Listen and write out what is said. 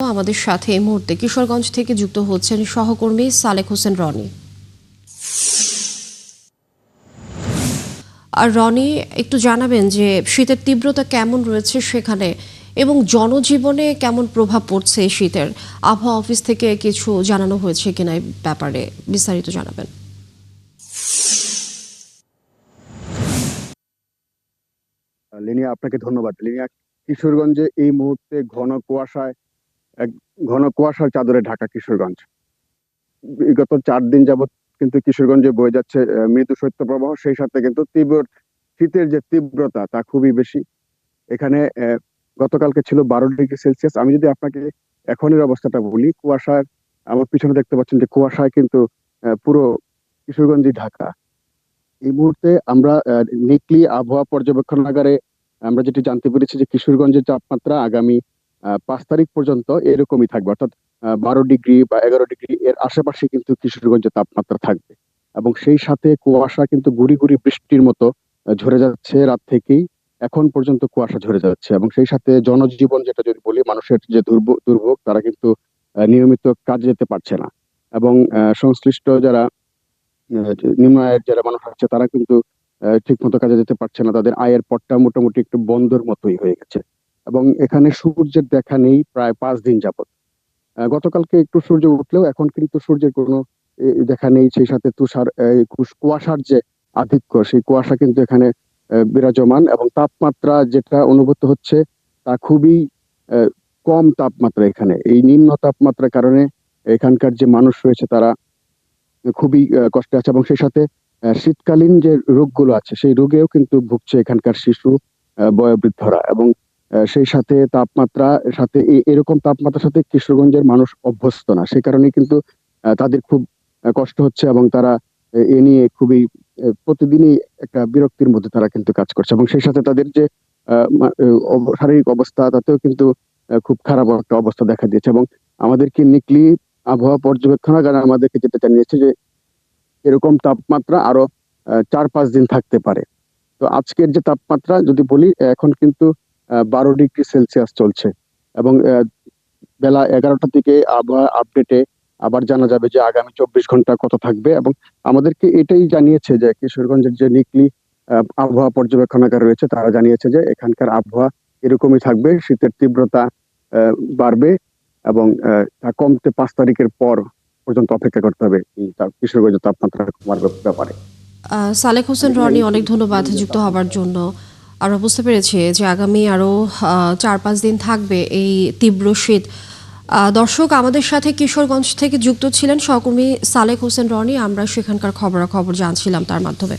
আমাদের সাথে এই মুহূর্তে কিশোরগঞ্জ থেকে যুক্ত হচ্ছেন সহকর্মী সালেক হোসেন রনি। আর রনি, একটু জানাবেন যে শীতের তীব্রতা কেমন রয়েছে সেখানে এবং জনজীবনে কেমন প্রভাব পড়ছে এই শীতের। আবহাওয়া অফিস থেকে কিছু জানানো হয়েছে কিনা এই ব্যাপারে বিস্তারিত জানাবেন। লিনিয়া, আপনাকে ধন্যবাদ। লিনিয়া, কিশোরগঞ্জে এই মুহূর্তে এক ঘন কুয়াশার চাদরে ঢাকা কিশোরগঞ্জ। বিগত 4 দিন যাবৎ কিন্তু কিশোরগঞ্জে বয়ে যাচ্ছে মৃদু শৈত্যপ্রবাহ, সেই সাথে কিন্তু শীতের যে তীব্রতা তা খুবই বেশি। এখানে গতকালকে ছিল 12 ডিগ্রি সেলসিয়াস। আমি যদি আপনাকে এখনের অবস্থাটা বলি, আমার পিছনে দেখতে পাচ্ছেন যে কুয়াশায় কিন্তু পুরো কিশোরগঞ্জই ঢাকা। এই মুহূর্তে আমরা নিকলি আবহাওয়া পর্যবেক্ষণাগারে আমরা যেটি জানতে পেরেছি যে কিশোরগঞ্জের তাপমাত্রা আগামী 5 তারিখ পর্যন্ত এরকমই থাকবে, অর্থাৎ 12 ডিগ্রি বা 11 ডিগ্রি এর আশেপাশে কিন্তু কিশোরগঞ্জের তাপমাত্রা থাকবে। এবং সেই সাথে কুয়াশা কিন্তু গুড়ি গুড়ি বৃষ্টির মতো ঝরে যাচ্ছে। রাত থেকেই এখন পর্যন্ত কুয়াশা ঝরে যাচ্ছে, এবং সেই সাথে জনজীবন যেটা যদি বলি, মানুষের যে দুর্ভোগ, তারা কিন্তু নিয়মিত কাজে যেতে পারছে না। এবং সংশ্লিষ্ট যারা নিম্ন আয়ের যারা মানুষ আছে, তারা কিন্তু ঠিক মতো কাজে যেতে পারছে না। তাদের আয়ের পথটা মোটামুটি একটু বন্ধর মতোই হয়ে গেছে। এবং এখানে সূর্যের দেখা নেই প্রায় 5 দিন যাবত। গতকালকে একটু সূর্য উঠলেও এখন কিন্তু সূর্যের কোনো দেখা নেই। সেই সাথে কুয়াশার যে আধিক্য, সেই কুয়াশা কিন্তু এখানে বিরাজমান, এবং তাপমাত্রা যেটা অনুভূত হচ্ছে তা খুবই আহ, কম তাপমাত্রা। এখানে এই নিম্ন তাপমাত্রার কারণে এখানকার যে মানুষ রয়েছে তারা খুবই কষ্টে আছে। এবং সেই সাথে শীতকালীন যে রোগগুলো আছে, সেই রোগেও কিন্তু ভুগছে এখানকার শিশু, বয়োবৃদ্ধরা। এবং সেই সাথে এরকম তাপমাত্রার সাথে কিশোরগঞ্জের মানুষ অভ্যস্ত না, সে কারণে কিন্তু তাদের খুব কষ্ট হচ্ছে, এবং তারা এ নিয়ে খুবই প্রতিদিনই একটা বিরক্তির মধ্যে তারা কিন্তু কাজ করছে। এবং সেই সাথে তাদের যে শারীরিক অবস্থা, তাতেও কিন্তু খুব খারাপ একটা অবস্থা দেখা দিয়েছে। এবং আমাদেরকে নিকলি আবহাওয়া পর্যবেক্ষণাগার আমাদেরকে যেটা জানিয়েছে যে এরকম তাপমাত্রা আরো 4-5 দিন থাকতে পারে। তো আজকের যে তাপমাত্রা যদি বলি, এখন কিন্তু 12 ডিগ্রি সেলসিয়াস চলছে। এবং বেলা 11টার দিকে আবহাওয়া আপডেটে আবার জানা যাবে যে আগামী 24 ঘন্টা কত থাকবে। এবং আমাদেরকে এটাই জানিয়েছে যে কিশোরগঞ্জের যে নিকলি আবহাওয়া পর্যবেক্ষণাগার রয়েছে, তারা জানিয়েছে যে এখানকার আবহাওয়া এরকমই থাকবে। শীতের তীব্রতা বাড়বে, এবং তা কমতে 5 তারিখের পর পর্যন্ত অপেক্ষা করতে হবে কিশোরগঞ্জের তাপমাত্রা কমার ব্যাপারে। সালেক হোসেন রনি, অনেক ধন্যবাদ যুক্ত হবার জন্য। আমরা বুঝতে পেরেছি যে আগামী আরো 4-5 দিন থাকবে এই তীব্র শীত। দর্শক, আমাদের সাথে কিশোরগঞ্জ থেকে যুক্ত ছিলেন সহকর্মী সালেক হোসেন রনি। আমরা সেখানকার খবরাখবর জানছিলাম তার মাধ্যমে।